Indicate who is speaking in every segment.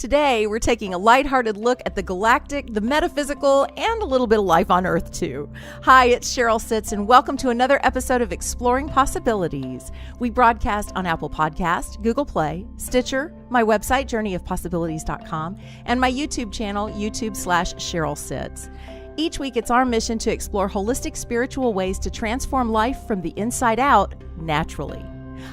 Speaker 1: Today, we're taking a lighthearted look at the galactic, the metaphysical, and a little bit of life on Earth, too. Hi, it's Sheryl Sitz, and welcome to another episode of Exploring Possibilities. We broadcast on Apple Podcast, Google Play, Stitcher, my website, journeyofpossibilities.com, and my YouTube channel, YouTube/Sheryl Sitz. Each week, it's our mission to explore holistic spiritual ways to transform life from the inside out naturally.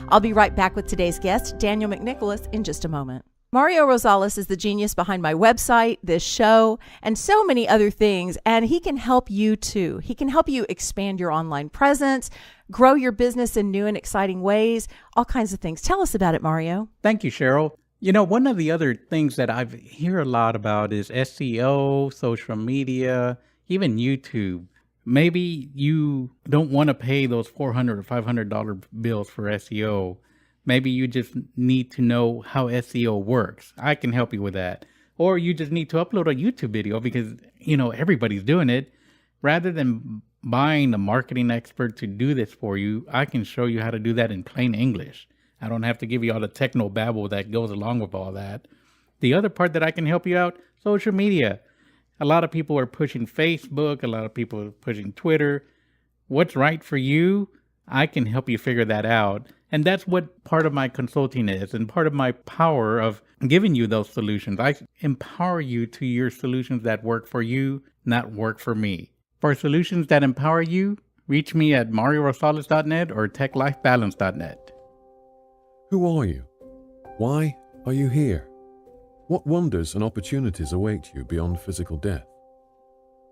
Speaker 1: I'll be right back with today's guest, Daniel McNicholas, in just a moment. Mario Rosales is the genius behind my website, this show, and so many other things, and he can help you too. He can help you expand your online presence, grow your business in new and exciting ways, all kinds of things. Tell us about it, Mario.
Speaker 2: Thank you, Sheryl. You know, one of the other things that I hear a lot about is SEO, social media, even YouTube. Maybe you don't want to pay those $400 or $500 bills for SEO. Maybe you just need to know how SEO works. I can help you with that. Or you just need to upload a YouTube video because, everybody's doing it. Rather than buying a marketing expert to do this for you, I can show you how to do that in plain English. I don't have to give you all the techno babble that goes along with all that. The other part that I can help you out, social media. A lot of people are pushing Facebook. A lot of people are pushing Twitter. What's right for you? I can help you figure that out. And that's what part of my consulting is, and part of my power of giving you those solutions. I empower you to your solutions that work for you, not work for me. For solutions that empower you, reach me at mariorosales.net or techlifebalance.net.
Speaker 3: Who are you? Why are you here? What wonders and opportunities await you beyond physical death?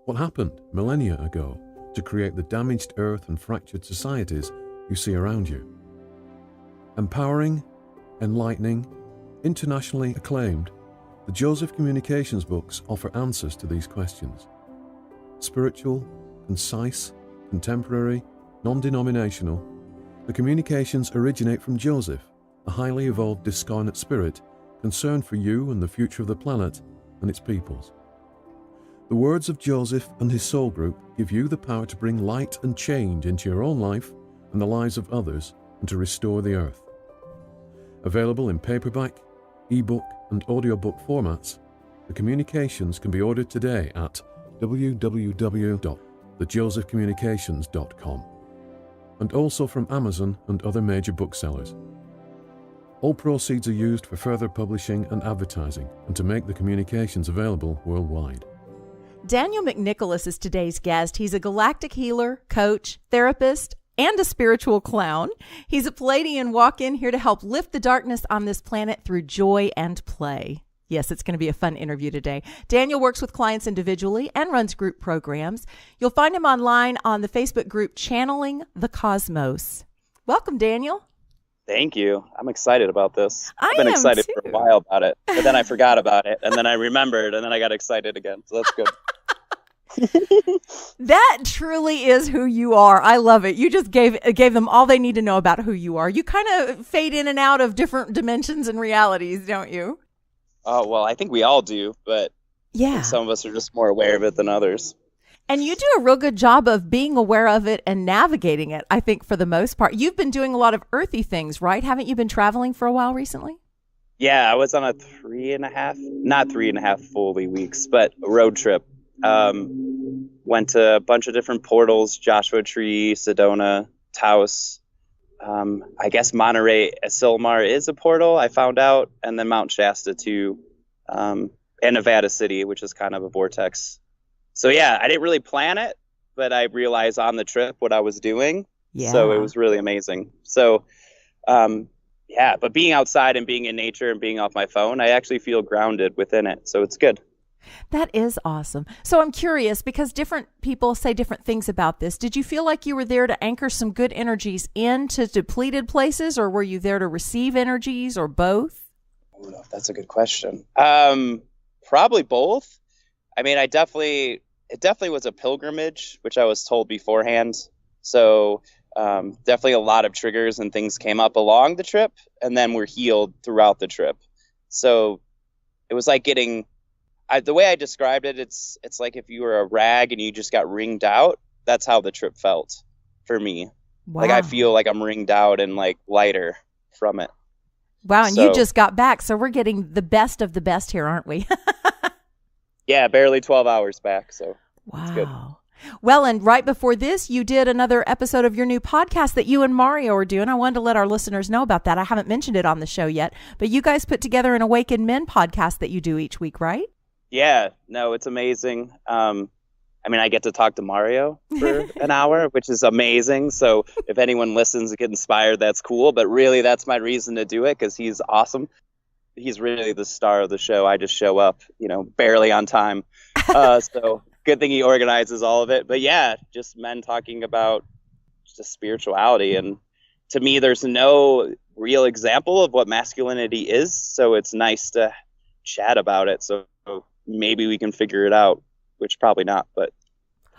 Speaker 3: What happened millennia ago to create the damaged earth and fractured societies you see around you? Empowering, enlightening, internationally acclaimed, the Joseph Communications books offer answers to these questions. Spiritual, concise, contemporary, non-denominational, the communications originate from Joseph, a highly evolved discarnate spirit concerned for you and the future of the planet and its peoples. The words of Joseph and his soul group give you the power to bring light and change into your own life and the lives of others and to restore the earth. Available in paperback, ebook, and audiobook formats, the communications can be ordered today at www.thejosephcommunications.com and also from Amazon and other major booksellers. All proceeds are used for further publishing and advertising and to make the communications available worldwide.
Speaker 1: Daniel McNicholas is today's guest. He's a galactic healer, coach, therapist, and a spiritual clown. He's a Pleaidian walk-in here to help lift the darkness on this planet through joy and play. Yes, it's going to be a fun interview today. Daniel works with clients individually and runs group programs. You'll find him online on the Facebook group Channeling the Cosmos. Welcome, Daniel.
Speaker 4: Thank you. I'm excited about this.
Speaker 1: I've
Speaker 4: been excited
Speaker 1: too.
Speaker 4: for a while about it, but then I forgot about it, and then I remembered, and then I got excited again. So that's good.
Speaker 1: That truly is who you are. I love it. You just gave them all they need to know about who you are. You kind of fade in and out of different dimensions and realities, don't you?
Speaker 4: Oh, well, I think we all do, but I think some of us are just more aware of it than others.
Speaker 1: And you do a real good job of being aware of it and navigating it, I think, for the most part. You've been doing a lot of earthy things, right? Haven't you been traveling for a while recently?
Speaker 4: Yeah, I was on a not 3.5 fully weeks, but a road trip. Went to a bunch of different portals, Joshua Tree, Sedona, Taos. I guess Monterey, Asilmar is a portal, I found out, and then Mount Shasta too, and Nevada City, which is kind of a vortex. So yeah, I didn't really plan it, but I realized on the trip what I was doing. Yeah. So it was really amazing. So, but being outside and being in nature and being off my phone, I actually feel grounded within it. So it's good.
Speaker 1: That is awesome. So I'm curious because different people say different things about this. Did you feel like you were there to anchor some good energies into depleted places, or were you there to receive energies, or both?
Speaker 4: Oh, that's a good question. Probably both. I mean, it definitely was a pilgrimage, which I was told beforehand. So definitely a lot of triggers and things came up along the trip, and then were healed throughout the trip. So it was like getting... the way I described it, it's like if you were a rag and you just got wringed out. That's how the trip felt for me. Wow. Like I feel like I'm wringed out and like lighter from it.
Speaker 1: Wow, and
Speaker 4: So,
Speaker 1: you just got back, so we're getting the best of the best here, aren't we?
Speaker 4: yeah, barely 12 hours back. So it's good.
Speaker 1: Wow. Well, and right before this, you did another episode of your new podcast that you and Mario are doing. I wanted to let our listeners know about that. I haven't mentioned it on the show yet, but you guys put together an Awakened Men podcast that you do each week, right?
Speaker 4: Yeah, no, it's amazing. I mean, I get to talk to Mario for an hour, which is amazing. So if anyone listens and get inspired, that's cool. But really, that's my reason to do it, because he's awesome. He's really the star of the show. I just show up, barely on time. So good thing he organizes all of it. But yeah, just men talking about just spirituality. And to me, there's no real example of what masculinity is. So it's nice to chat about it. So maybe we can figure it out, which probably not, but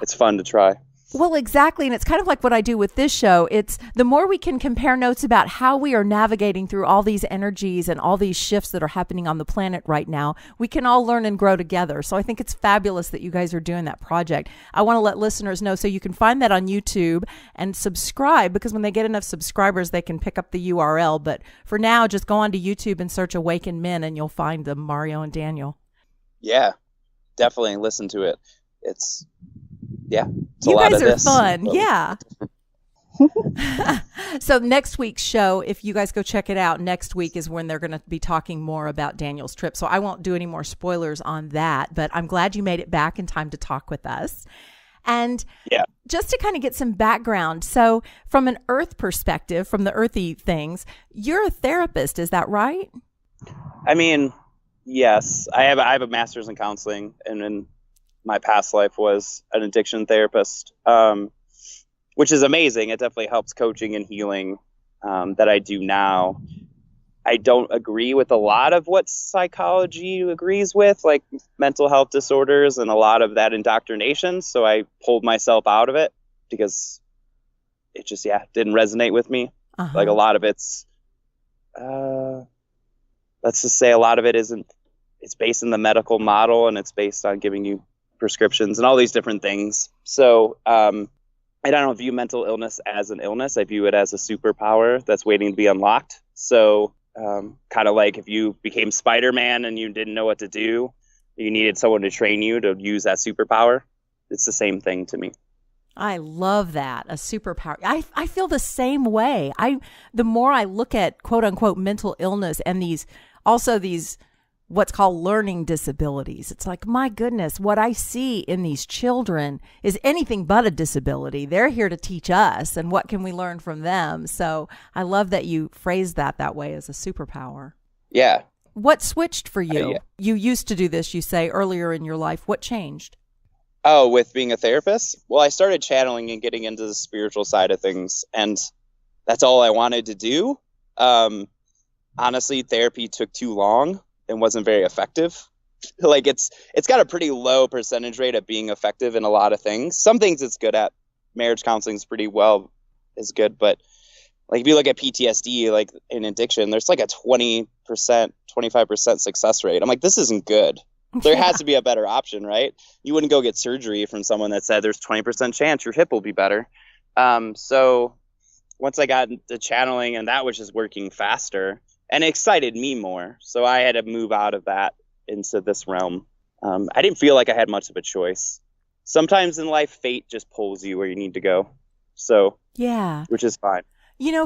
Speaker 4: it's fun to try.
Speaker 1: Well, exactly. And it's kind of like what I do with this show. It's the more we can compare notes about how we are navigating through all these energies and all these shifts that are happening on the planet right now, we can all learn and grow together. So I think it's fabulous that you guys are doing that project. I want to let listeners know, so you can find that on YouTube and subscribe, because when they get enough subscribers, they can pick up the URL. But for now, just go onto YouTube and search Awakened Men and you'll find them, Mario and Daniel.
Speaker 4: Yeah, definitely listen to it. It's
Speaker 1: you
Speaker 4: a lot
Speaker 1: guys
Speaker 4: of
Speaker 1: are
Speaker 4: this.
Speaker 1: fun. Yeah. So next week's show, if you guys go check it out, next week is when they're going to be talking more about Daniel's trip. So I won't do any more spoilers on that, but I'm glad you made it back in time to talk with us. And just to kind of get some background. So from an earth perspective, from the earthy things, you're a therapist. Is that right?
Speaker 4: I mean, yes, I have a master's in counseling, and in my past life was an addiction therapist, which is amazing. It definitely helps coaching and healing that I do now. I don't agree with a lot of what psychology agrees with, like mental health disorders and a lot of that indoctrination. So I pulled myself out of it because it just, didn't resonate with me. Like a lot of it's, let's just say a lot of it it's based in the medical model, and it's based on giving you prescriptions and all these different things. So I don't view mental illness as an illness. I view it as a superpower that's waiting to be unlocked. So kind of like if you became Spider-Man and you didn't know what to do, you needed someone to train you to use that superpower. It's the same thing to me.
Speaker 1: I love that. A superpower. I feel the same way. The more I look at quote unquote mental illness and these what's called learning disabilities, it's like, my goodness, what I see in these children is anything but a disability. They're here to teach us, and what can we learn from them? So I love that you phrased that way, as a superpower.
Speaker 4: Yeah.
Speaker 1: What switched for you? You used to do this, you say, earlier in your life. What changed?
Speaker 4: Oh, with being a therapist? Well, I started channeling and getting into the spiritual side of things, and that's all I wanted to do. Honestly, therapy took too long and wasn't very effective. Like it's got a pretty low percentage rate of being effective in a lot of things. Some things it's good at. Marriage counseling is good, but like if you look at PTSD, like in addiction, there's like a 20%, 25% success rate. I'm like, this isn't good. There has to be a better option, right? You wouldn't go get surgery from someone that said there's 20% chance your hip will be better. So once I got into channeling, and that was just working faster, and it excited me more. So I had to move out of that into this realm. I didn't feel like I had much of a choice. Sometimes in life, fate just pulls you where you need to go. So, which is fine.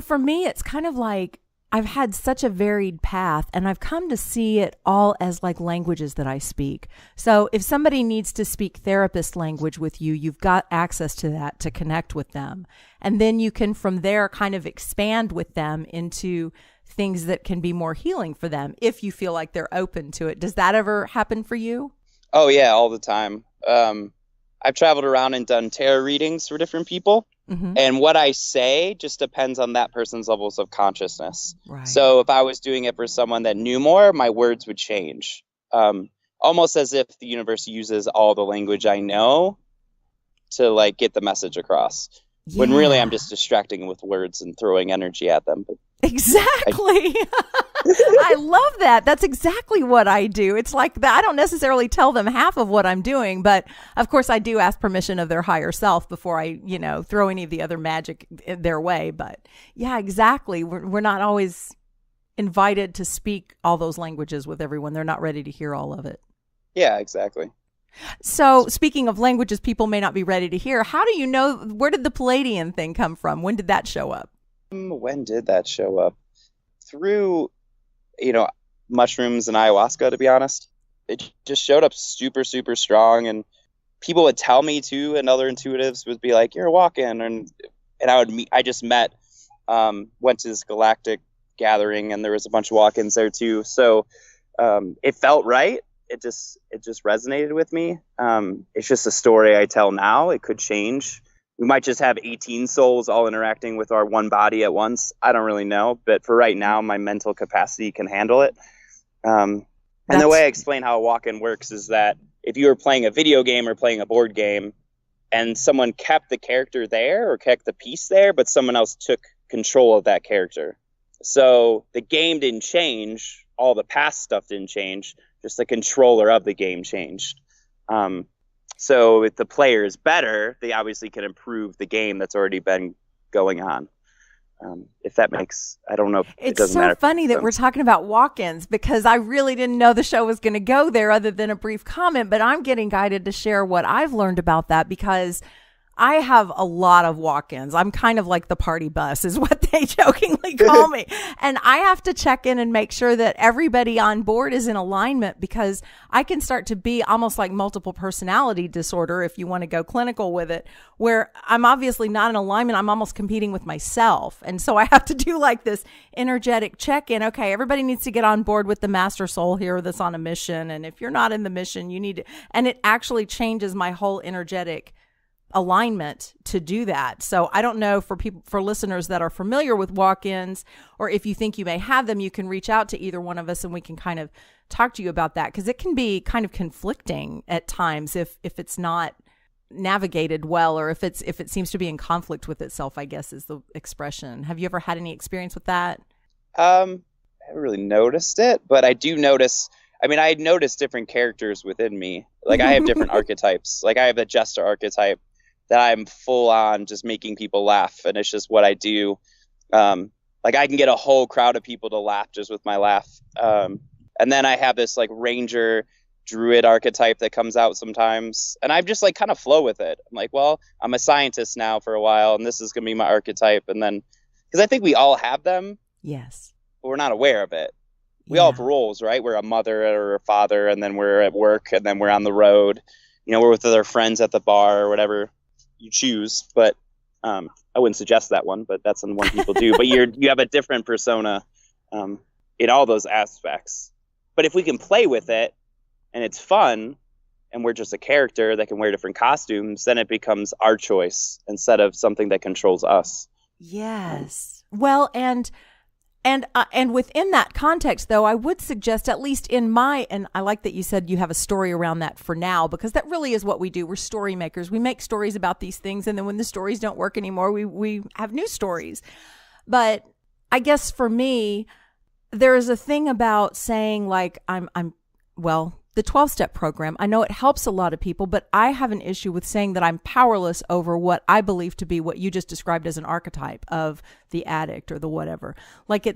Speaker 1: For me, it's kind of like I've had such a varied path, and I've come to see it all as like languages that I speak. So if somebody needs to speak therapist language with you, you've got access to that to connect with them. And then you can from there kind of expand with them into things that can be more healing for them if you feel like they're open to it. Does that ever happen for you?
Speaker 4: Oh yeah, all the time. I've traveled around and done tarot readings for different people. Mm-hmm. And what I say just depends on that person's levels of consciousness. Right. So if I was doing it for someone that knew more, my words would change. Almost as if the universe uses all the language I know to like get the message across. Yeah. When really I'm just distracting with words and throwing energy at them. But
Speaker 1: exactly. I love that. That's exactly what I do. It's like that. I don't necessarily tell them half of what I'm doing, but of course I do ask permission of their higher self before I, throw any of the other magic their way. But yeah, exactly. We're not always invited to speak all those languages with everyone. They're not ready to hear all of it.
Speaker 4: Yeah, exactly.
Speaker 1: So speaking of languages people may not be ready to hear, how do you know, where did the Pleaidian thing come from? When did that show up?
Speaker 4: When did that show up? Through, mushrooms and ayahuasca, to be honest. It just showed up super, super strong. And people would tell me too, and other intuitives would be like, you're walking. And I just met, went to this galactic gathering, and there was a bunch of walk-ins there too. So it felt right. It just resonated with me. It's just a story I tell now. It could change. We might just have 18 souls all interacting with our one body at once. I don't really know. But for right now, my mental capacity can handle it. And the way I explain how a walk-in works is that if you were playing a video game or playing a board game and someone kept the character there or kept the piece there, but someone else took control of that character. So the game didn't change. All the past stuff didn't change. Just the controller of the game changed. So if the player is better, they obviously can improve the game that's already been going on. If that makes, I don't know. If it doesn't matter.
Speaker 1: It's so funny that we're talking about walk-ins, because I really didn't know the show was going to go there other than a brief comment, but I'm getting guided to share what I've learned about that, because I have a lot of walk-ins. I'm kind of like the party bus is what they jokingly call me. And I have to check in and make sure that everybody on board is in alignment, because I can start to be almost like multiple personality disorder, if you want to go clinical with it, where I'm obviously not in alignment. I'm almost competing with myself. And so I have to do like this energetic check-in. Okay, everybody needs to get on board with the master soul here that's on a mission. And if you're not in the mission, you need to, and it actually changes my whole energetic alignment to do that. So I don't know, for listeners that are familiar with walk-ins, or if you think you may have them, you can reach out to either one of us and we can kind of talk to you about that, because it can be kind of conflicting at times if it's not navigated well, or if it seems to be in conflict with itself, I guess is the expression. Have you ever had any experience with that?
Speaker 4: I haven't really noticed it, but I do notice. I notice different characters within me. Like I have different archetypes. Like I have a jester archetype that I'm full on just making people laugh, and it's just what I do. Like I can get a whole crowd of people to laugh just with my laugh. And then I have this like ranger druid archetype that comes out sometimes, and I just like kind of flow with it. I'm like, well, I'm a scientist now for a while, and this is going to be my archetype. And then, because I think we all have them.
Speaker 1: Yes.
Speaker 4: But we're not aware of it. We all have roles, right? We're a mother or a father, and then we're at work, and then we're on the road. We're with other friends at the bar or whatever you choose. But I wouldn't suggest that one, but that's the one people do. But you have a different persona in all those aspects. But if we can play with it and it's fun, and we're just a character that can wear different costumes, then it becomes our choice instead of something that controls us.
Speaker 1: Yes. Well, and within that context, though, I would suggest, at least in and I like that you said you have a story around that for now, because that really is what we do. We're story makers. We make stories about these things, and then when the stories don't work anymore, we have new stories. But I guess for me, there is a thing about saying like, the 12-step program, I know it helps a lot of people, but I have an issue with saying that I'm powerless over what I believe to be what you just described as an archetype of the addict or the whatever. Like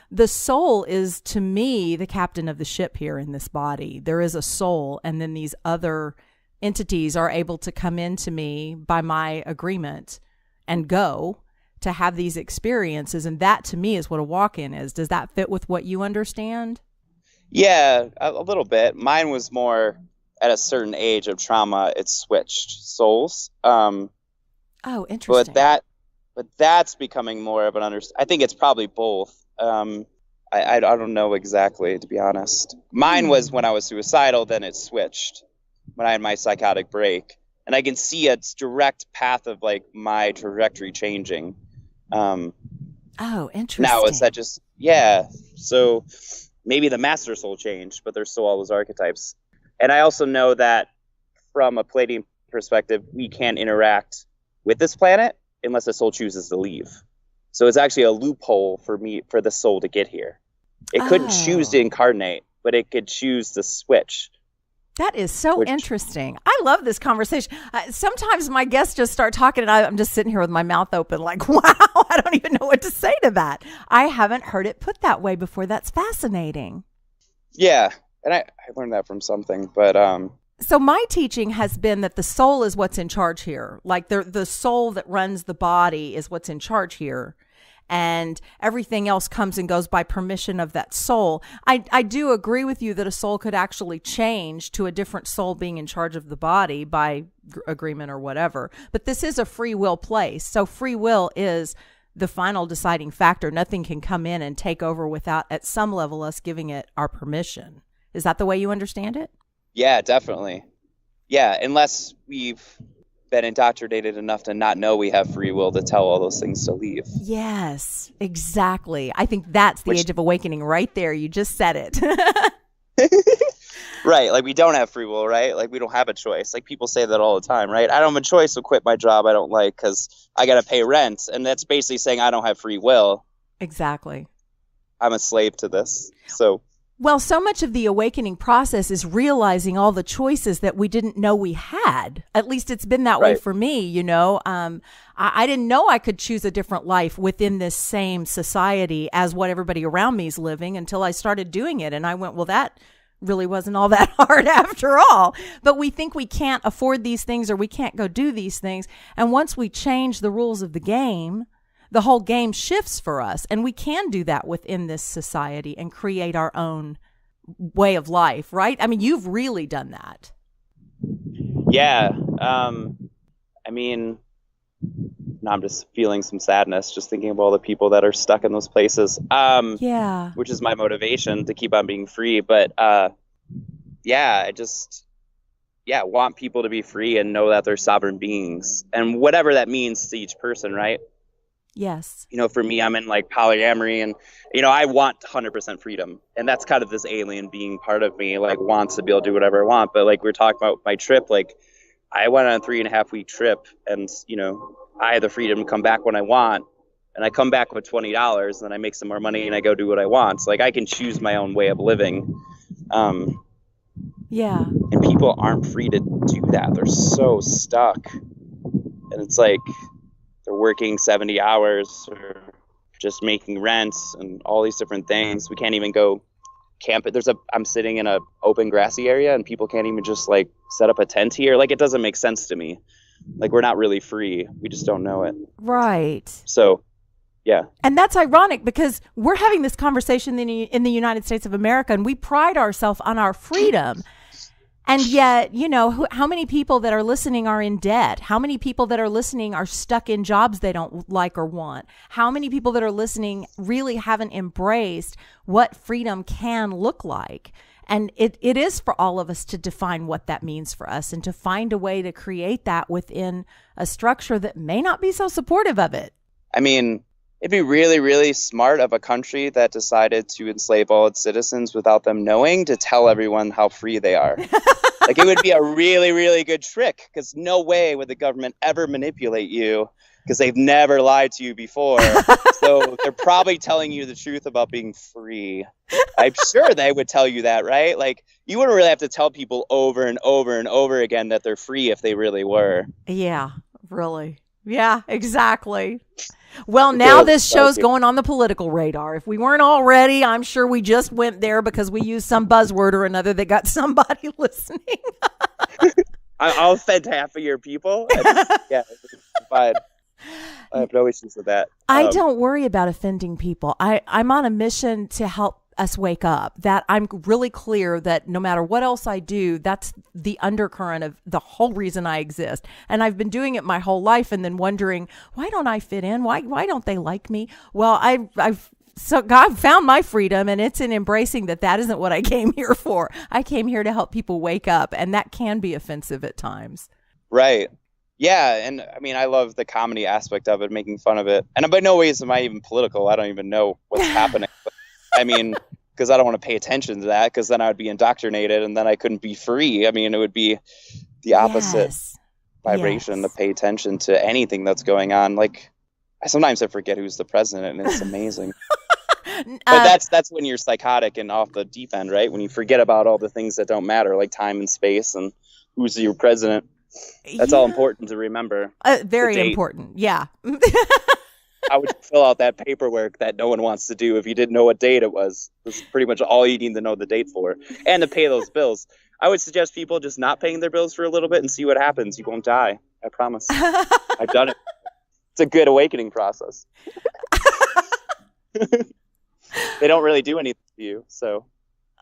Speaker 1: the soul is, to me, the captain of the ship here in this body. There is a soul, and then these other entities are able to come into me by my agreement and go to have these experiences. And that, to me, is what a walk-in is. Does that fit with what you understand?
Speaker 4: Yeah, a little bit. Mine was more at a certain age of trauma. It switched souls.
Speaker 1: Oh, interesting.
Speaker 4: But that's becoming more of an I think it's probably both. I don't know exactly, to be honest. Mine was when I was suicidal. Then it switched when I had my psychotic break, and I can see a direct path of like my trajectory changing.
Speaker 1: Oh, interesting.
Speaker 4: Now is that just so. Maybe the master soul changed, but there's still all those archetypes. And I also know that from a Pleaidian perspective, we can't interact with this planet unless the soul chooses to leave. So it's actually a loophole for the soul to get here. It couldn't choose to incarnate, but it could choose to switch.
Speaker 1: That is so interesting. I love this conversation. Sometimes my guests just start talking and I'm just sitting here with my mouth open like, wow, I don't even know what to say to that. I haven't heard it put that way before. That's fascinating.
Speaker 4: Yeah. And I learned that from something, but
Speaker 1: so my teaching has been that the soul is what's in charge here. Like the soul that runs the body is what's in charge here. And everything else comes and goes by permission of that soul. I do agree with you that a soul could actually change to a different soul being in charge of the body by agreement or whatever. But this is a free will place. So free will is the final deciding factor. Nothing can come in and take over without, at some level, us giving it our permission. Is that the way you understand it?
Speaker 4: Yeah, definitely. Yeah, unless we've been indoctrinated enough to not know we have free will to tell all those things to leave.
Speaker 1: Yes, exactly. I think that's the age of awakening right there. You just said it.
Speaker 4: Right. Like we don't have free will, right? Like we don't have a choice. Like people say that all the time, right? I don't have a choice to quit my job I don't like because I got to pay rent. And that's basically saying I don't have free will.
Speaker 1: Exactly.
Speaker 4: I'm a slave to this. So.
Speaker 1: Well, so much of the awakening process is realizing all the choices that we didn't know we had. At least it's been that way for me, you know. I didn't know I could choose a different life within this same society as what everybody around me is living until I started doing it. And I went, well, that really wasn't all that hard after all. But we think we can't afford these things or we can't go do these things. And once we change the rules of the game, the whole game shifts for us, and we can do that within this society and create our own way of life, right? I mean, you've really done that.
Speaker 4: Yeah. I mean, now I'm just feeling some sadness just thinking of all the people that are stuck in those places.
Speaker 1: Yeah.
Speaker 4: Which is my motivation to keep on being free. But yeah, I just want people to be free and know that they're sovereign beings, and whatever that means to each person, right?
Speaker 1: Yes.
Speaker 4: You know, for me, I'm in like polyamory and, you know, I want 100% freedom. And that's kind of this alien being part of me, like wants to be able to do whatever I want. But like we're talking about my trip, like I went on a 3.5-week trip and, you know, I have the freedom to come back when I want. And I come back with $20 and then I make some more money and I go do what I want. So like I can choose my own way of living.
Speaker 1: Yeah.
Speaker 4: And people aren't free to do that. They're so stuck. And it's like, they're working 70 hours or just making rents and all these different things. We can't even go camp. I'm sitting in a open grassy area and people can't even just like set up a tent here. Like it doesn't make sense to me. Like we're not really free. We just don't know it.
Speaker 1: Right.
Speaker 4: So, yeah. And
Speaker 1: that's ironic because we're having this conversation in the United States of America and we pride ourselves on our freedom. And yet, you know, how many people that are listening are in debt? How many people that are listening are stuck in jobs they don't like or want? How many people that are listening really haven't embraced what freedom can look like? And it is for all of us to define what that means for us and to find a way to create that within a structure that may not be so supportive of it.
Speaker 4: I mean, it'd be really, really smart of a country that decided to enslave all its citizens without them knowing to tell everyone how free they are. Like, it would be a really, really good trick because no way would the government ever manipulate you because they've never lied to you before. So they're probably telling you the truth about being free. I'm sure they would tell you that, right? Like, you wouldn't really have to tell people over and over and over again that they're free if they really were.
Speaker 1: Yeah, really. Yeah, exactly. Well, now this show's going on the political radar. If we weren't already, I'm sure we just went there because we used some buzzword or another that got somebody listening.
Speaker 4: I'll offend half of your people. Yeah, fine. I have no issues with that.
Speaker 1: I don't worry about offending people. I'm on a mission to help us wake up. That I'm really clear that no matter what else I do, that's the undercurrent of the whole reason I exist. And I've been doing it my whole life and then wondering, why don't I fit in? Why don't they like me? Well, so God found my freedom, and it's in embracing that isn't what I came here for. I came here to help people wake up, and that can be offensive at times.
Speaker 4: Right. Yeah, and I mean, I love the comedy aspect of it, making fun of it. And by no ways am I even political. I don't even know what's happening. But, I mean, because I don't want to pay attention to that, because then I would be indoctrinated, and then I couldn't be free. I mean, it would be the opposite vibration to pay attention to anything that's going on. Like, sometimes I forget who's the president, and it's amazing. that's when you're psychotic and off the deep end, right? When you forget about all the things that don't matter, like time and space and who's your president. That's all important to remember.
Speaker 1: Very important. Yeah.
Speaker 4: How would you fill out that paperwork that no one wants to do if you didn't know what date it was? That's pretty much all you need to know the date for, and to pay those bills. I would suggest people just not paying their bills for a little bit and see what happens. You won't die. I promise. I've done it. It's a good awakening process. They don't really do anything to you, so.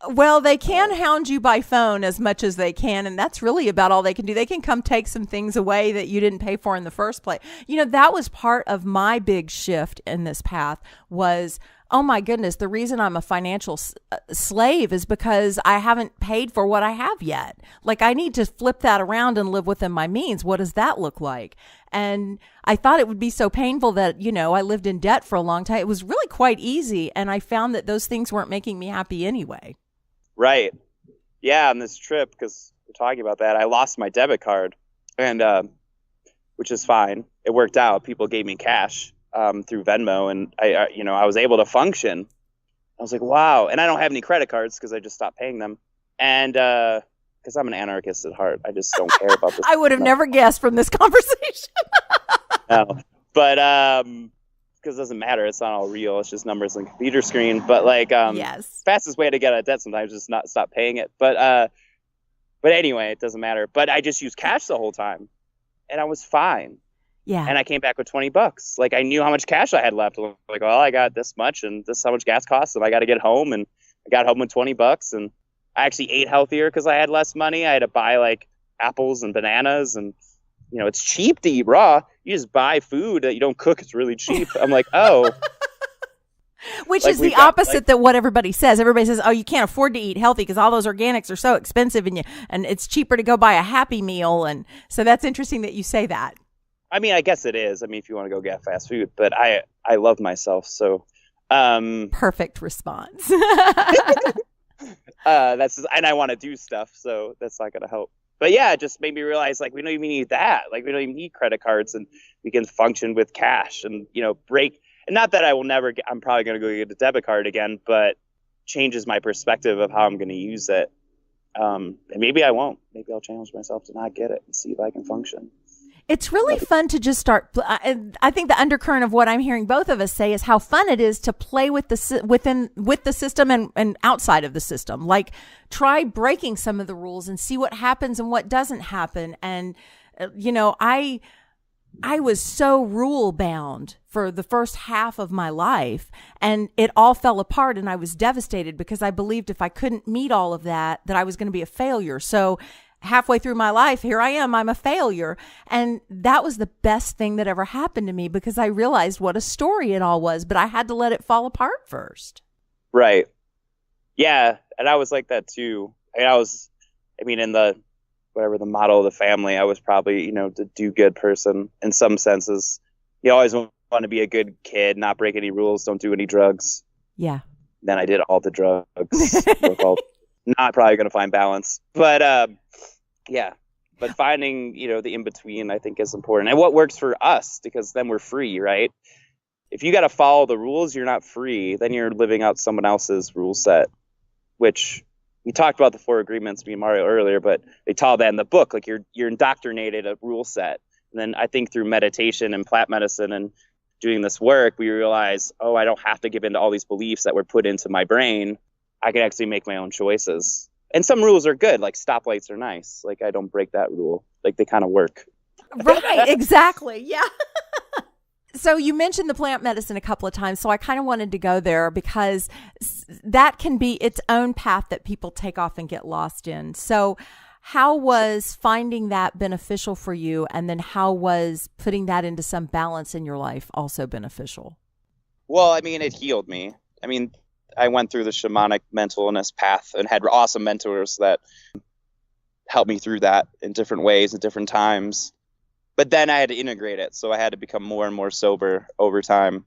Speaker 1: Well, they can hound you by phone as much as they can, and that's really about all they can do. They can come take some things away that you didn't pay for in the first place. You know, that was part of my big shift in this path was, oh my goodness, the reason I'm a financial slave is because I haven't paid for what I have yet. Like, I need to flip that around and live within my means. What does that look like? And I thought it would be so painful that, you know, I lived in debt for a long time. It was really quite easy, and I found that those things weren't making me happy anyway.
Speaker 4: Right. Yeah, on this trip, because we're talking about that, I lost my debit card, and which is fine. It worked out. People gave me cash through Venmo, and I was able to function. I was like, wow. And I don't have any credit cards because I just stopped paying them. And because I'm an anarchist at heart, I just don't care about this.
Speaker 1: I would have never guessed from this conversation.
Speaker 4: No, but because it doesn't matter. It's not all real. It's just numbers on the computer screen. But like,
Speaker 1: yes,
Speaker 4: fastest way to get out of debt sometimes is just not stop paying it. But anyway, it doesn't matter. But I just used cash the whole time, and I was fine.
Speaker 1: Yeah.
Speaker 4: And I came back with $20. Like, I knew how much cash I had left. Like, well, I got this much, and this is how much gas costs, and I got to get home. And I got home with $20, and I actually ate healthier because I had less money. I had to buy like apples and bananas, and you know, it's cheap to eat raw. You just buy food that you don't cook. It's really cheap. I'm like, oh.
Speaker 1: Which
Speaker 4: like
Speaker 1: is the opposite that what everybody says. Everybody says, oh, you can't afford to eat healthy because all those organics are so expensive, and it's cheaper to go buy a Happy Meal. And so that's interesting that you say that.
Speaker 4: I mean, I guess it is. I mean, if you want to go get fast food, but I love myself. So
Speaker 1: perfect response.
Speaker 4: And I want to do stuff, so that's not going to help. But yeah, it just made me realize, like, we don't even need that. Like, we don't even need credit cards, and we can function with cash and, you know, break. And not that I will never get, I'm probably going to go get a debit card again, but changes my perspective of how I'm going to use it. And maybe I won't. Maybe I'll challenge myself to not get it and see if I can function.
Speaker 1: It's really fun to just start. I think the undercurrent of what I'm hearing both of us say is how fun it is to play with the system and outside of the system. Like, try breaking some of the rules and see what happens and what doesn't happen. And you know, I was so rule bound for the first half of my life, and it all fell apart, and I was devastated because I believed if I couldn't meet all of that I was going to be a failure. So halfway through my life, here I am, I'm a failure. And that was the best thing that ever happened to me because I realized what a story it all was, but I had to let it fall apart first.
Speaker 4: Right. Yeah. And I was like that too. In the model of the family, I was probably, you know, the do good person in some senses. You always want to be a good kid, not break any rules, don't do any drugs.
Speaker 1: Yeah.
Speaker 4: Then I did all the drugs. Not probably going to find balance, but yeah. But finding, you know, the in between, I think, is important, and what works for us, because then we're free, right? If you got to follow the rules, you're not free. Then you're living out someone else's rule set, which we talked about the 4 agreements, me and Mario earlier, but they taught that in the book. Like, you're indoctrinated a rule set, and then I think through meditation and plant medicine and doing this work, we realize, oh, I don't have to give in to all these beliefs that were put into my brain. I can actually make my own choices. And some rules are good, like stoplights are nice. Like, I don't break that rule. Like, they kind of work.
Speaker 1: Right, exactly. Yeah. So you mentioned the plant medicine a couple of times. So I kind of wanted to go there because that can be its own path that people take off and get lost in. So how was finding that beneficial for you? And then how was putting that into some balance in your life also beneficial?
Speaker 4: Well, I mean, it healed me. I mean, I went through the shamanic mental illness path and had awesome mentors that helped me through that in different ways at different times. But then I had to integrate it. So I had to become more and more sober over time.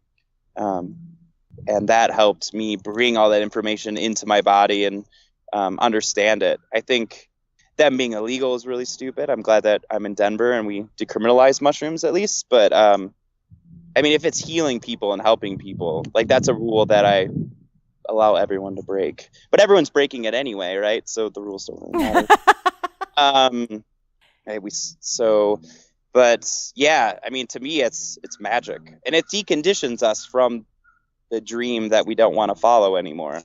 Speaker 4: And that helped me bring all that information into my body and understand it. I think them being illegal is really stupid. I'm glad that I'm in Denver and we decriminalize mushrooms at least. But I mean, if it's healing people and helping people, like that's a rule that I allow everyone to break. But everyone's breaking it anyway, right? So the rules don't really matter. But yeah, I mean, to me, it's magic, and it deconditions us from the dream that we don't want to follow anymore.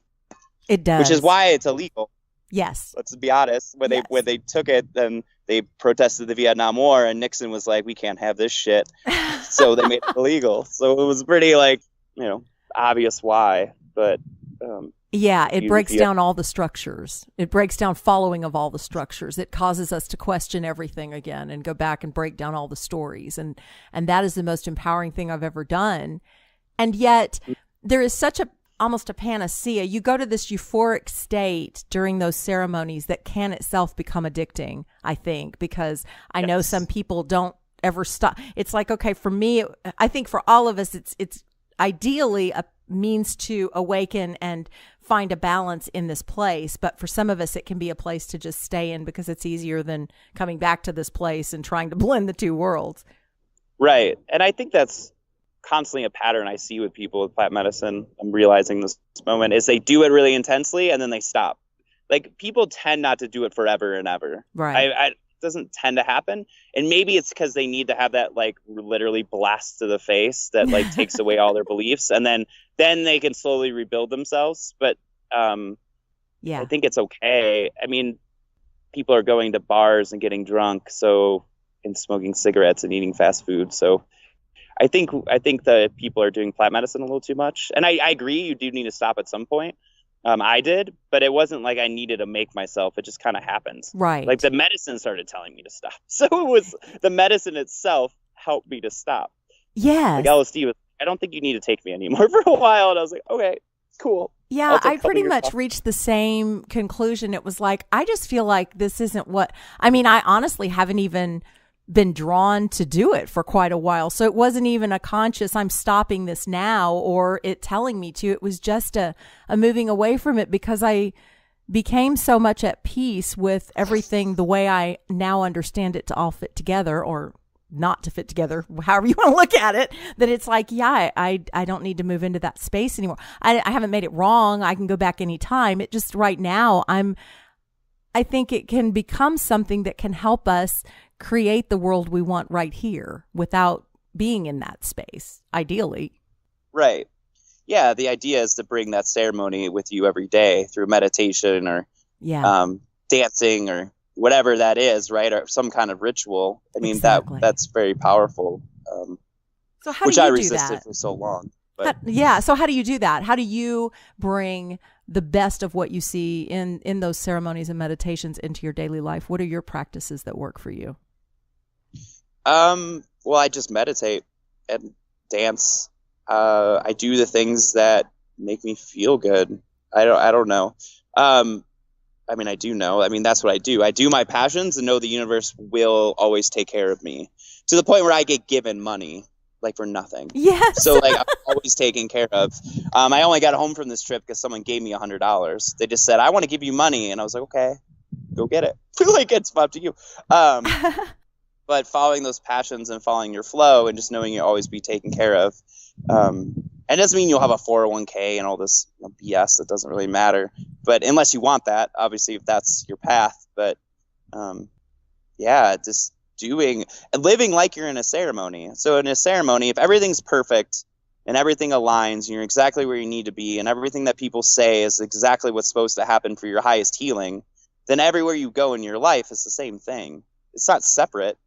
Speaker 1: It does,
Speaker 4: which is why it's illegal.
Speaker 1: Yes.
Speaker 4: Let's be honest. When they took it, then they protested the Vietnam War, and Nixon was like, "We can't have this shit," so they made it illegal. So it was pretty obvious why, but.
Speaker 1: Yeah, it breaks down all the structures. It breaks down following of all the structures. It causes us to question everything again and go back and break down all the stories. And that is the most empowering thing I've ever done. And yet there is such almost a panacea. You go to this euphoric state during those ceremonies that can itself become addicting, I think, because I know some people don't ever stop. It's like, okay, for me, I think for all of us, it's ideally a means to awaken and find a balance in this place. But for some of us, it can be a place to just stay in because it's easier than coming back to this place and trying to blend the two worlds.
Speaker 4: Right. And I think that's constantly a pattern I see with people with plant medicine. I'm realizing this moment is they do it really intensely and then they stop. Like people tend not to do it forever and ever.
Speaker 1: Right.
Speaker 4: It doesn't tend to happen. And maybe it's because they need to have that like literally blast to the face that like takes away all their beliefs. And then they can slowly rebuild themselves. But I think it's okay. I mean, people are going to bars and getting drunk, and smoking cigarettes and eating fast food. So I think that people are doing plant medicine a little too much. And I agree, you do need to stop at some point. I did, but it wasn't like I needed to make myself. It just kind of happened.
Speaker 1: Right.
Speaker 4: Like the medicine started telling me to stop. So it was the medicine itself helped me to stop.
Speaker 1: Yes.
Speaker 4: Like LSD was, I don't think you need to take me anymore for a while. And I was like, okay, cool.
Speaker 1: Yeah, I pretty much reached the same conclusion. It was like, I just feel like this isn't I honestly haven't even been drawn to do it for quite a while. So it wasn't even a conscious, I'm stopping this now, or it telling me to. It was just a moving away from it because I became so much at peace with everything the way I now understand it to all fit together, or not to fit together, however you want to look at it, that it's like, I don't need to move into that space anymore. I haven't made it wrong. I can go back anytime. It just right now, I think it can become something that can help us create the world we want right here without being in that space, ideally.
Speaker 4: Right. Yeah, the idea is to bring that ceremony with you every day through meditation or dancing or whatever that is, right? Or some kind of ritual. I mean, exactly. That's very powerful,
Speaker 1: so how
Speaker 4: which
Speaker 1: do you
Speaker 4: I
Speaker 1: do
Speaker 4: resisted
Speaker 1: that?
Speaker 4: for so long. But.
Speaker 1: So how do you do that? How do you bring the best of what you see in those ceremonies and meditations into your daily life? What are your practices that work for you?
Speaker 4: Well, I just meditate and dance. I do the things that make me feel good. I don't know. I mean, I do know. I mean, that's what I do. I do my passions and know the universe will always take care of me, to the point where I get given money like for nothing.
Speaker 1: Yes.
Speaker 4: So like I'm always taken care of. I only got home from this trip because someone gave me $100. They just said, I want to give you money. And I was like, okay, go get it. Like it's up to you. But following those passions and following your flow and just knowing you'll always be taken care of. And it doesn't mean you'll have a 401k and all this BS that doesn't really matter. But unless you want that, obviously, if that's your path. But just doing and living like you're in a ceremony. So in a ceremony, if everything's perfect and everything aligns and you're exactly where you need to be and everything that people say is exactly what's supposed to happen for your highest healing, then everywhere you go in your life is the same thing. It's not separate.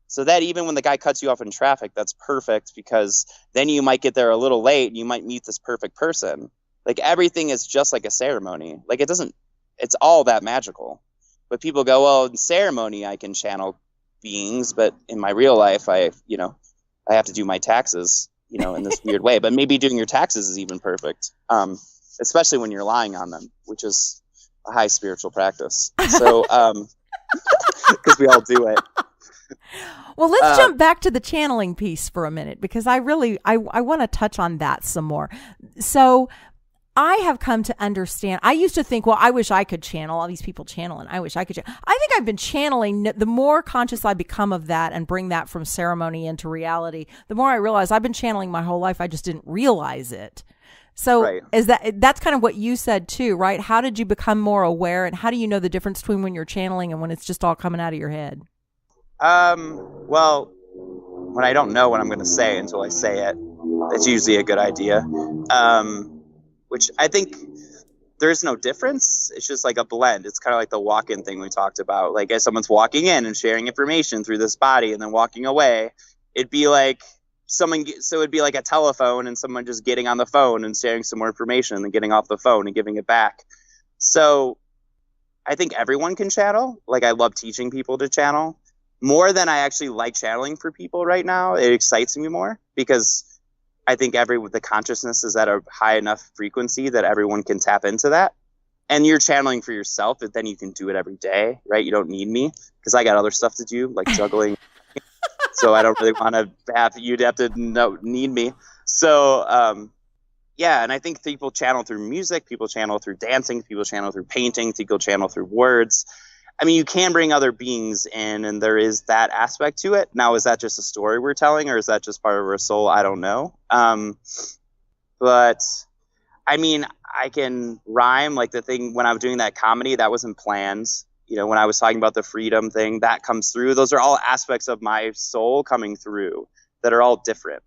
Speaker 4: So that even when the guy cuts you off in traffic, that's perfect, because then you might get there a little late and you might meet this perfect person. Like everything is just like a ceremony. Like it's all that magical. But people go, well, in ceremony I can channel beings, but in my real life I have to do my taxes, in this weird way. But maybe doing your taxes is even perfect. Especially when you're lying on them, which is a high spiritual practice. So because we all do it.
Speaker 1: Well, let's jump back to the channeling piece for a minute, because I want to touch on that some more. So I have come to understand. I used to think, well, I wish I could channel. All these people channel, and I wish I could channel. I think I've been channeling. The more conscious I become of that and bring that from ceremony into reality, the more I realize I've been channeling my whole life. I just didn't realize it. So
Speaker 4: Right.
Speaker 1: that's kind of what you said too, right? How did you become more aware, and how do you know the difference between when you're channeling and when it's just all coming out of your head?
Speaker 4: Well, when I don't know what I'm going to say until I say it, it's usually a good idea. Which I think there's no difference. It's just like a blend. It's kind of like the walk-in thing we talked about. Like as someone's walking in and sharing information through this body and then walking away, it'd be like it'd be like a telephone and someone just getting on the phone and sharing some more information and then getting off the phone and giving it back. So I think everyone can channel. Like I love teaching people to channel more than I actually like channeling for people right now. It excites me more because I think the consciousness is at a high enough frequency that everyone can tap into that. And you're channeling for yourself, but then you can do it every day, right? You don't need me because I got other stuff to do, like juggling. So I don't really want to you'd have to need me. So, yeah. And I think people channel through music, people channel through dancing, people channel through painting, people channel through words. I mean, you can bring other beings in, and there is that aspect to it. Now, is that just a story we're telling, or is that just part of our soul? I don't know. But I mean, I can rhyme. Like the thing when I was doing that comedy, that wasn't planned. You know, when I was talking about the freedom thing, that comes through. Those are all aspects of my soul coming through that are all different.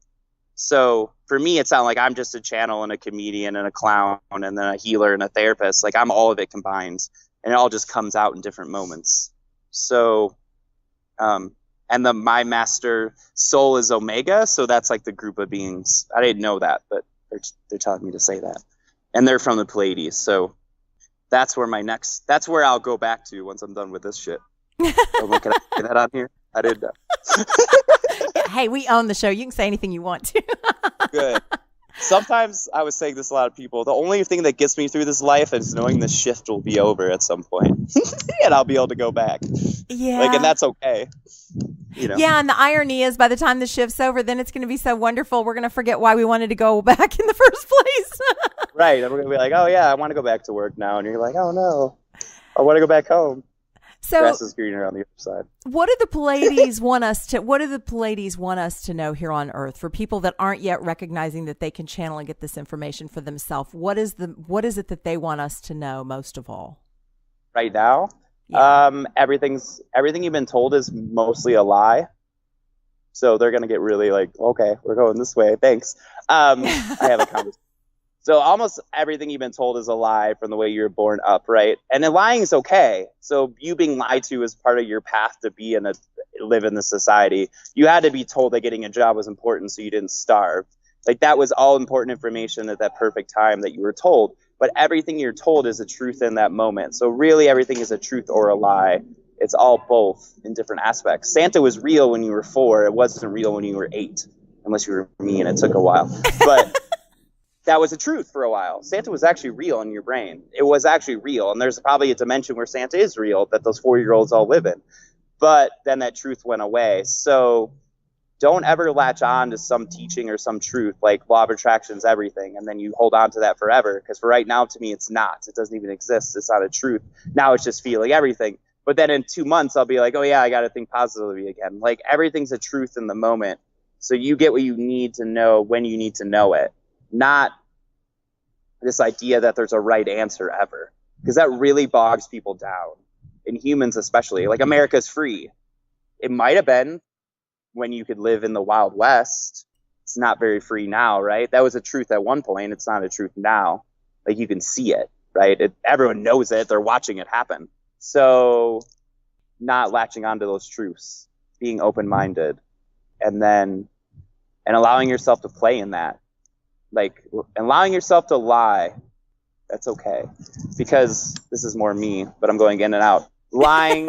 Speaker 4: So for me, it's not like I'm just a channel and a comedian and a clown and then a healer and a therapist. Like I'm all of it combined. And it all just comes out in different moments. So, and my master soul is Omega. So that's like the group of beings. I didn't know that, but they're telling me to say that. And they're from the Pleaidians. So that's where that's where I'll go back to once I'm done with this shit. Can I say that on here? I didn't know.
Speaker 1: Hey, we own the show. You can say anything you want to.
Speaker 4: Good. Sometimes I was saying this to a lot of people. The only thing that gets me through this life is knowing the shift will be over at some point, and I'll be able to go back.
Speaker 1: Yeah,
Speaker 4: and that's okay. You know.
Speaker 1: Yeah, and the irony is, by the time the shift's over, then it's going to be so wonderful. We're going to forget why we wanted to go back in the first place.
Speaker 4: Right, and we're going to be like, oh yeah, I want to go back to work now, and you're like, oh no, I want to go back home.
Speaker 1: So,
Speaker 4: grass is greener on the other side.
Speaker 1: What do the Pleaidians want us to? What do the Pleaidians want us to know here on Earth for people that aren't yet recognizing that they can channel and get this information for themselves? What is it that they want us to know most of all?
Speaker 4: Right now,
Speaker 1: Yeah.
Speaker 4: everything you've been told is mostly a lie. So they're gonna get really like, okay, we're going this way. Thanks. I have a conversation. So almost everything you've been told is a lie from the way you were born up, right? And then lying is okay. So you being lied to is part of your path to live in this society. You had to be told that getting a job was important so you didn't starve. Like that was all important information at that perfect time that you were told. But everything you're told is a truth in that moment. So really everything is a truth or a lie. It's all both in different aspects. Santa was real when you were 4. It wasn't real when you were 8, unless you were me and it took a while. But that was a truth for a while. Santa was actually real in your brain. It was actually real. And there's probably a dimension where Santa is real that those 4-year-olds all live in. But then that truth went away. So don't ever latch on to some teaching or some truth like law of attraction is everything. And then you hold on to that forever. Because for right now, to me, it's not. It doesn't even exist. It's not a truth. Now it's just feeling everything. But then in 2 months, I'll be like, oh, yeah, I got to think positively again. Like everything's a truth in the moment. So you get what you need to know when you need to know it. Not this idea that there's a right answer ever, because that really bogs people down, and humans especially. Like America's free. It might have been when you could live in the Wild West. It's not very free now, right? That was a truth at one point. It's not a truth now. Like you can see it, right? Everyone knows it. They're watching it happen. So not latching onto those truths, being open-minded, and allowing yourself to play in that. Like allowing yourself to lie, that's okay, because this is more me, but I'm going in and out. Lying,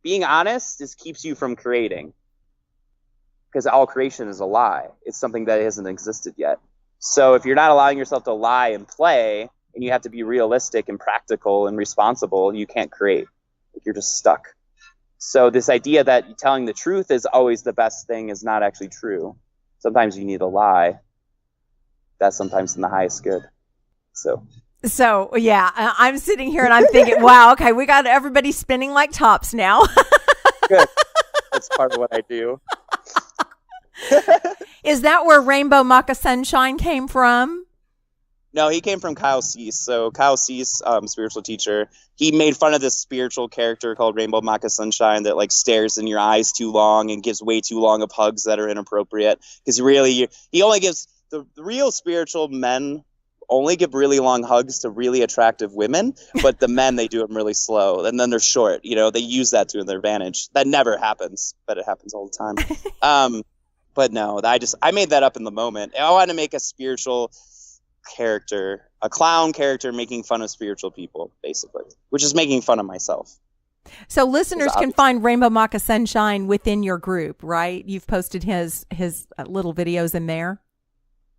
Speaker 4: being honest, just keeps you from creating, because all creation is a lie. It's something that hasn't existed yet. So if you're not allowing yourself to lie and play, and you have to be realistic and practical and responsible, you can't create. Like you're just stuck. So this idea that telling the truth is always the best thing is not actually true. Sometimes you need a lie. That's sometimes in the highest good.
Speaker 1: So yeah, I'm sitting here and I'm thinking, wow, okay, we got everybody spinning like tops now.
Speaker 4: Good. That's part of what I do.
Speaker 1: Is that where Rainbow Macka Sunshine came from?
Speaker 4: No, he came from Kyle Cease. So Kyle Cease, spiritual teacher, he made fun of this spiritual character called Rainbow Macka Sunshine that like stares in your eyes too long and gives way too long of hugs that are inappropriate. Because really, he only gives the real spiritual men only give really long hugs to really attractive women, but the men, they do them really slow and then they're short. They use that to their advantage. That never happens, but it happens all the time. But no, I made that up in the moment. I want to make a spiritual character, a clown character making fun of spiritual people, basically, which is making fun of myself.
Speaker 1: So listeners can find Rainbow Macka Sunshine within your group, right? You've posted his little videos in there.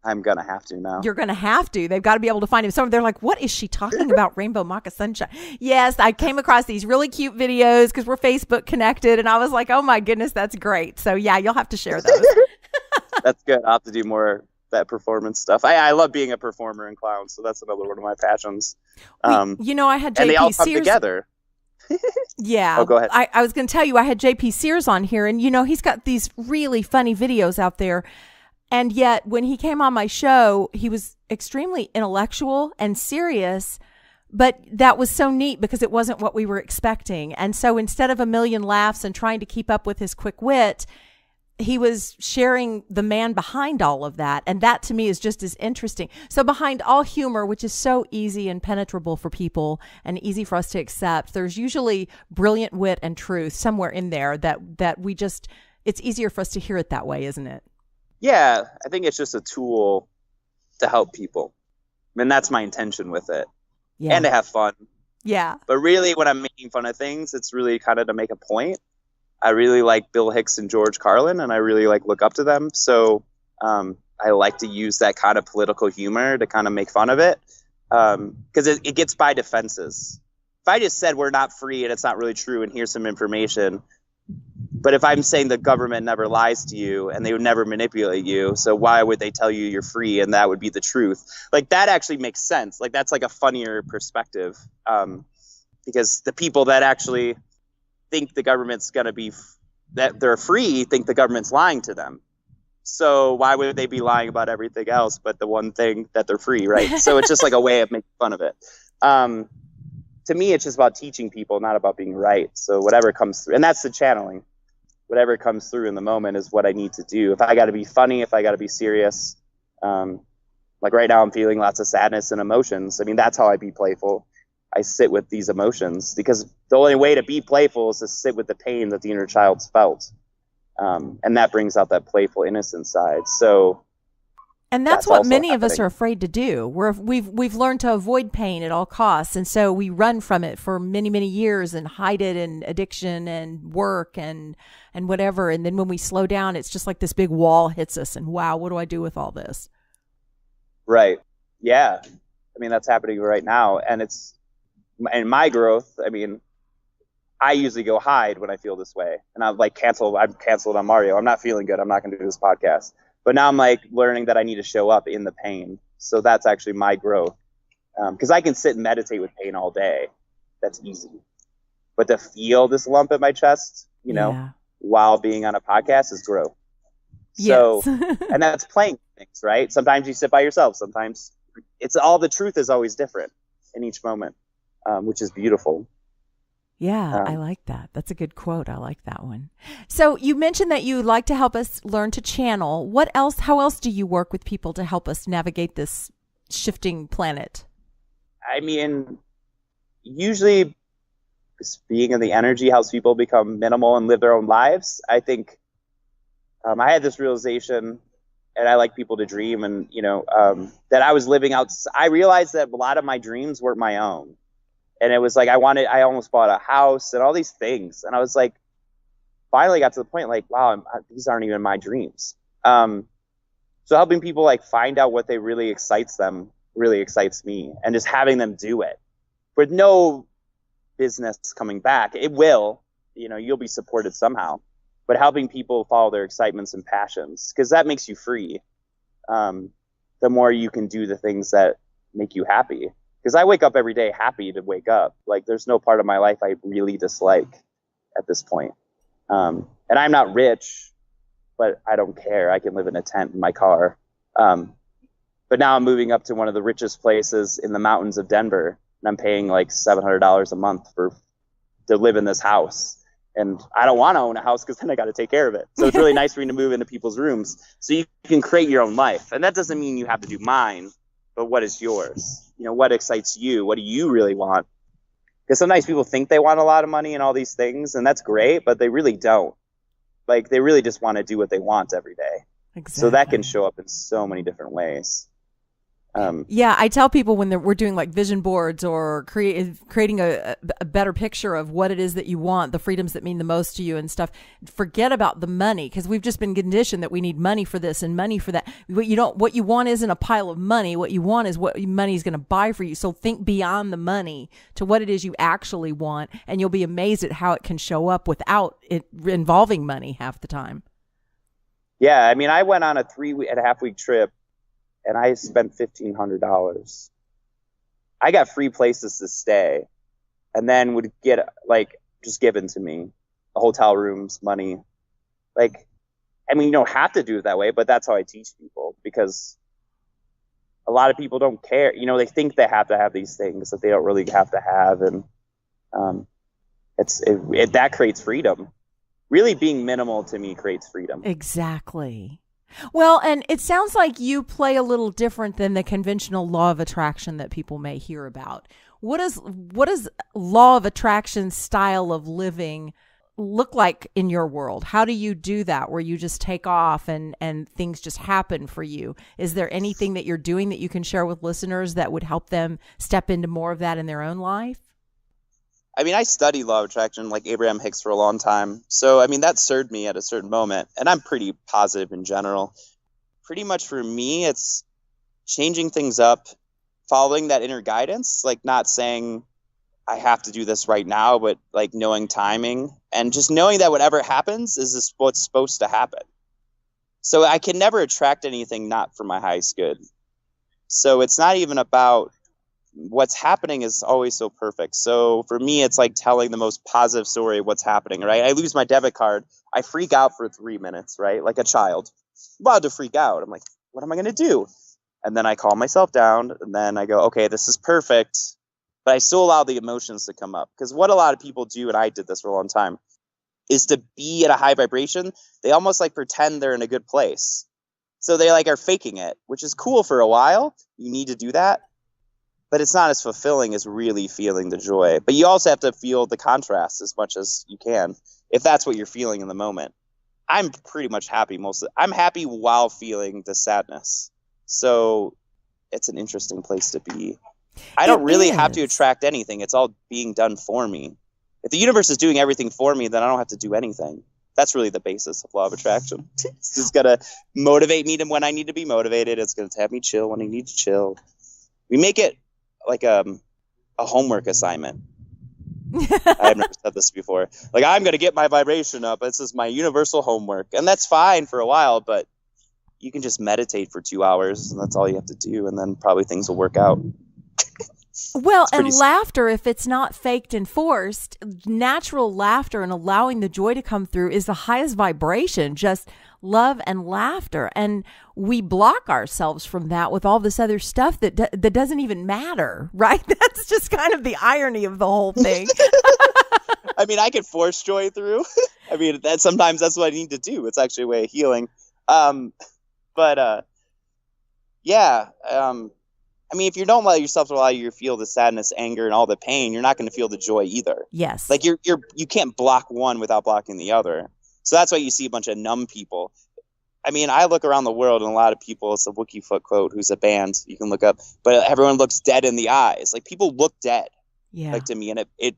Speaker 4: I'm going to have to now.
Speaker 1: You're going to have to. They've got to be able to find him. So they're like, what is she talking about, Rainbow Macka Sunshine? Yes, I came across these really cute videos because we're Facebook connected. And I was like, oh, my goodness, that's great. So, yeah, you'll have to share those.
Speaker 4: That's good. I'll have to do more of that performance stuff. I love being a performer and clown. So that's another one of my passions.
Speaker 1: I had JP
Speaker 4: and they all come
Speaker 1: Sears
Speaker 4: together.
Speaker 1: Yeah.
Speaker 4: Oh, go ahead.
Speaker 1: I was going to tell you, I had JP Sears on here. And, he's got these really funny videos out there. And yet when he came on my show, he was extremely intellectual and serious, but that was so neat because it wasn't what we were expecting. And so instead of a million laughs and trying to keep up with his quick wit, he was sharing the man behind all of that. And that to me is just as interesting. So behind all humor, which is so easy and penetrable for people and easy for us to accept, there's usually brilliant wit and truth somewhere in there that we just, it's easier for us to hear it that way, isn't it?
Speaker 4: Yeah, I think it's just a tool to help people. I mean, that's my intention with it. Yeah. And to have fun.
Speaker 1: Yeah.
Speaker 4: But really, when I'm making fun of things, it's really kind of to make a point. I really like Bill Hicks and George Carlin, and I really look up to them. So I like to use that kind of political humor to kind of make fun of it because it gets by defenses. If I just said we're not free and it's not really true and here's some information, but if I'm saying the government never lies to you and they would never manipulate you, so why would they tell you you're free and that would be the truth? That actually makes sense. That's a funnier perspective because the people that actually think the government's going to be that they're free think the government's lying to them. So why would they be lying about everything else but the one thing that they're free, right? So it's just a way of making fun of it. To me, it's just about teaching people, not about being right. So whatever comes through, and that's the channeling. Whatever comes through in the moment is what I need to do. If I got to be funny, if I got to be serious, right now I'm feeling lots of sadness and emotions. I mean, that's how I be playful. I sit with these emotions because the only way to be playful is to sit with the pain that the inner child's felt. And that brings out that playful, innocent side. So,
Speaker 1: and that's what many of us are afraid to do. We've learned to avoid pain at all costs. And so we run from it for many, many years and hide it in addiction and work and whatever. And then when we slow down, it's just like this big wall hits us and wow, what do I do with all this?
Speaker 4: Right. Yeah. I mean, that's happening right now. And in my growth, I mean, I usually go hide when I feel this way. And I'm canceled on Mario. I'm not feeling good. I'm not going to do this podcast. But now I'm learning that I need to show up in the pain. So that's actually my growth. Because I can sit and meditate with pain all day. That's easy. But to feel this lump in my chest, while being on a podcast is growth. So, yes. And that's playing things, right? Sometimes you sit by yourself. Sometimes it's all the truth is always different in each moment, which is beautiful.
Speaker 1: Yeah, I like that. That's a good quote. I like that one. So you mentioned that you like to help us learn to channel. What else? How else do you work with people to help us navigate this shifting planet?
Speaker 4: I mean, usually being in the energy helps people become minimal and live their own lives. I think I had this realization, and I like people to dream, and that I was living out. I realized that a lot of my dreams weren't my own. And it was I almost bought a house and all these things. And I was finally got to the point wow, these aren't even my dreams. So helping people find out what they really excites them really excites me. And just having them do it with no business coming back. It will, you'll be supported somehow. But helping people follow their excitements and passions, because that makes you free. The more you can do the things that make you happy. Because I wake up every day happy to wake up. Like, there's no part of my life I really dislike at this point. And I'm not rich, but I don't care. I can live in a tent in my car. But now I'm moving up to one of the richest places in the mountains of Denver, and I'm paying like $700 a month to live in this house. And I don't want to own a house because then I got to take care of it. So it's really nice for me to move into people's rooms so you can create your own life. And that doesn't mean you have to do mine, but what is yours? You know, what excites you? What do you really want? Because sometimes people think they want a lot of money and all these things, and that's great, but they really don't. Like, they really just want to do what they want every day. Exactly. So that can show up in so many different ways.
Speaker 1: Yeah, I tell people when we're doing like vision boards or creating a better picture of what it is that you want, the freedoms that mean the most to you and stuff, forget about the money, because we've just been conditioned that we need money for this and money for that. What you want isn't a pile of money. What you want is what money is going to buy for you. So think beyond the money to what it is you actually want, and you'll be amazed at how it can show up without it involving money half the time.
Speaker 4: Yeah, I mean, I went on a 3.5-week trip, and I spent $1,500. I got free places to stay, and then would get like just given to me, hotel rooms, money. Like, I mean, you don't have to do it that way, but that's how I teach people, because a lot of people don't care. You know, they think they have to have these things that they don't really have to have, and that creates freedom. Really, being minimal to me creates freedom.
Speaker 1: Exactly. Well, and it sounds like you play a little different than the conventional law of attraction that people may hear about. What does law of attraction style of living look like in your world? How do you do that, where you just take off and things just happen for you? Is there anything that you're doing that you can share with listeners that would help them step into more of that in their own life?
Speaker 4: I mean, I studied law of attraction like Abraham Hicks for a long time. So, I mean, that served me at a certain moment. And I'm pretty positive in general. Pretty much for me, it's changing things up, following that inner guidance, like not saying I have to do this right now, but like knowing timing and just knowing that whatever happens is what's supposed to happen. So I can never attract anything not for my highest good. So it's not even about what's happening is always so perfect. So for me, it's like telling the most positive story of what's happening, right? I lose my debit card. I freak out for 3 minutes, right? Like a child. I'm about to freak out. I'm like, what am I going to do? And then I calm myself down, and then I go, okay, this is perfect. But I still allow the emotions to come up. Because what a lot of people do, and I did this for a long time, is to be at a high vibration. They almost like pretend they're in a good place. So they like are faking it, which is cool for a while. You need to do that. But it's not as fulfilling as really feeling the joy. But you also have to feel the contrast as much as you can, if that's what you're feeling in the moment. I'm pretty much happy I'm happy while feeling the sadness. So it's an interesting place to be. I don't really have to attract anything. It's all being done for me. If the universe is doing everything for me, then I don't have to do anything. That's really the basis of law of attraction. It's just going to motivate me when I need to be motivated. It's going to have me chill when I need to chill. We make it like a homework assignment. I've never said this before. Like, I'm going to get my vibration up. This is my universal homework. And that's fine for a while, but you can just meditate for 2 hours, and that's all you have to do. And then probably things will work out.
Speaker 1: Well, and laughter, if it's not faked and forced, natural laughter and allowing the joy to come through is the highest vibration, just love and laughter. And we block ourselves from that with all this other stuff that doesn't even matter, right? That's just kind of the irony of the whole thing.
Speaker 4: I mean, I can force joy through. I mean, sometimes that's what I need to do. It's actually a way of healing. Yeah. I mean, if you don't let yourself allow you to feel the sadness, anger, and all the pain, you're not going to feel the joy either.
Speaker 1: Yes.
Speaker 4: Like you can't block one without blocking the other. So that's why you see a bunch of numb people. I mean, I look around the world and a lot of people, it's a Wookiefoot quote, who's a band you can look up, but everyone looks dead in the eyes. Like, people look dead, like, to me, and it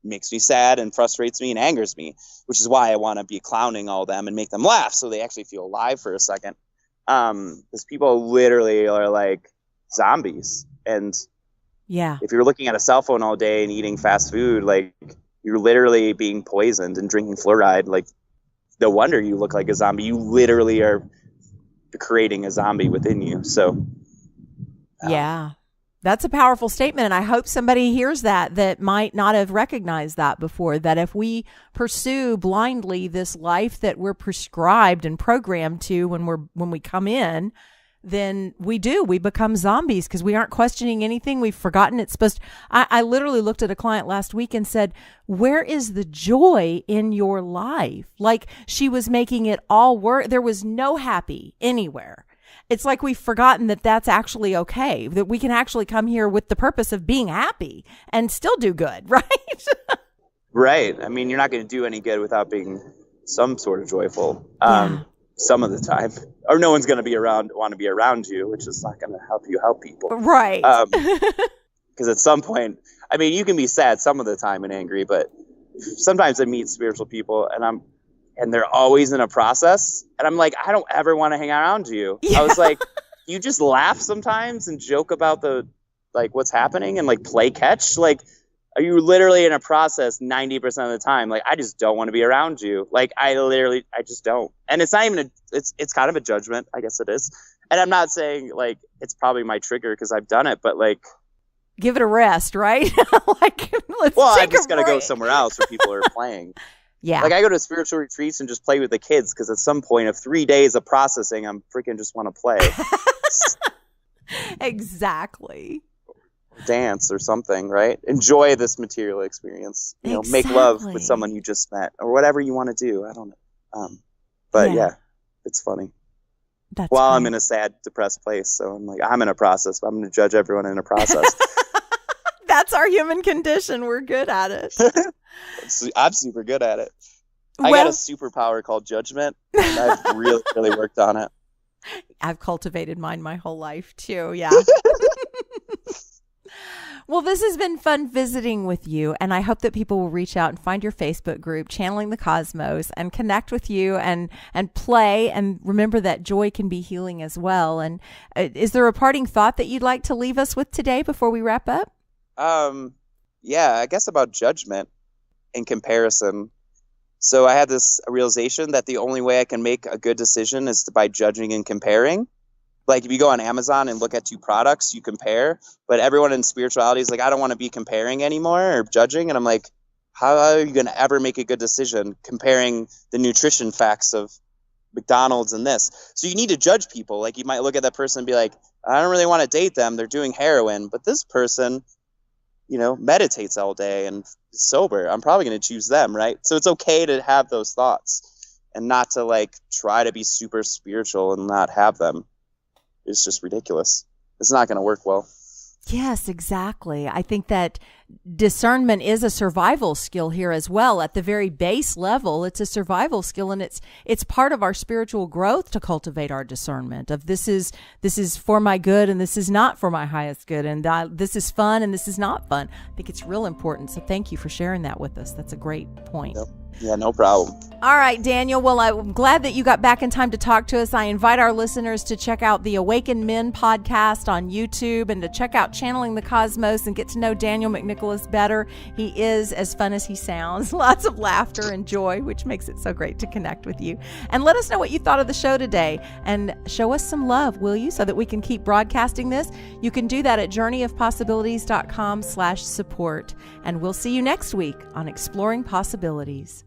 Speaker 4: makes me sad and frustrates me and angers me, which is why I want to be clowning all of them and make them laugh so they actually feel alive for a second. Because people literally are like zombies. And if you're looking at a cell phone all day and eating fast food, like, you're literally being poisoned and drinking fluoride. Like, no wonder you look like a zombie. You literally are creating a zombie within you. So
Speaker 1: yeah. That's a powerful statement. And I hope somebody hears that might not have recognized that before, that if we pursue blindly this life that we're prescribed and programmed to when we come in, then we become zombies because we aren't questioning anything. We've forgotten it's supposed to. I literally looked at a client last week and said, where is the joy in your life? Like, she was making it all work. There was no happy anywhere. It's like we've forgotten that that's actually okay, that we can actually come here with the purpose of being happy and still do good, right?
Speaker 4: Right. I mean, you're not going to do any good without being some sort of joyful some of the time. Or no one's going to want to be around you, which is not going to help you help people.
Speaker 1: Right.
Speaker 4: Because at some point, I mean, you can be sad some of the time and angry, but sometimes I meet spiritual people and they're always in a process. And I'm like, I don't ever want to hang around you. Yeah. I was like, you just laugh sometimes and joke about what's happening and like play catch. Like, are you literally in a process 90% of the time? Like, I just don't want to be around you. Like, I just don't. And it's not even it's kind of a judgment. I guess it is. And I'm not saying like, it's probably my trigger because I've done it, but like,
Speaker 1: give it a rest, right? Like,
Speaker 4: I just got to go somewhere else where people are playing.
Speaker 1: Yeah.
Speaker 4: Like, I go to spiritual retreats and just play with the kids because at some point of 3 days of processing, I'm freaking just want to play.
Speaker 1: Exactly.
Speaker 4: Dance or something, right? Enjoy this material experience. Make love with someone you just met or whatever you want to do. I don't know. But yeah, it's funny.
Speaker 1: That's
Speaker 4: While
Speaker 1: great.
Speaker 4: I'm in a sad, depressed place. So I'm like, I'm in a process, but I'm going to judge everyone in a process.
Speaker 1: That's our human condition. We're good at it.
Speaker 4: I'm super good at it. I got a superpower called judgment, and I've really, really worked on it.
Speaker 1: I've cultivated mine my whole life too. Yeah. Well, this has been fun visiting with you, and I hope that people will reach out and find your Facebook group, Channeling the Cosmos, and connect with you and play, and remember that joy can be healing as well. And is there a parting thought that you'd like to leave us with today before we wrap up?
Speaker 4: Yeah, I guess about judgment and comparison. So I had this realization that the only way I can make a good decision is by judging and comparing. Like, if you go on Amazon and look at 2 products, you compare, but everyone in spirituality is like, I don't want to be comparing anymore or judging. And I'm like, how are you going to ever make a good decision comparing the nutrition facts of McDonald's and this? So you need to judge people. Like, you might look at that person and be like, I don't really want to date them. They're doing heroin, but this person, meditates all day and is sober. I'm probably going to choose them, right? So it's okay to have those thoughts and not to like try to be super spiritual and not have them. It's just ridiculous. It's not going to work well.
Speaker 1: Yes, exactly. I think that discernment is a survival skill here as well. At the very base level, it's a survival skill, and it's part of our spiritual growth to cultivate our discernment of this is for my good and this is not for my highest good, and this is fun and this is not fun. I think it's real important. So thank you for sharing that with us. That's a great point.
Speaker 4: Yep. Yeah, no problem.
Speaker 1: All right, Daniel. Well, I'm glad that you got back in time to talk to us. I invite our listeners to check out the Awakened Men podcast on YouTube and to check out Channeling the Cosmos and get to know Daniel McNicholas better. He is as fun as he sounds. Lots of laughter and joy, which makes it so great to connect with you. And let us know what you thought of the show today and show us some love, will you, so that we can keep broadcasting this. You can do that at journeyofpossibilities.com/support. And we'll see you next week on Exploring Possibilities.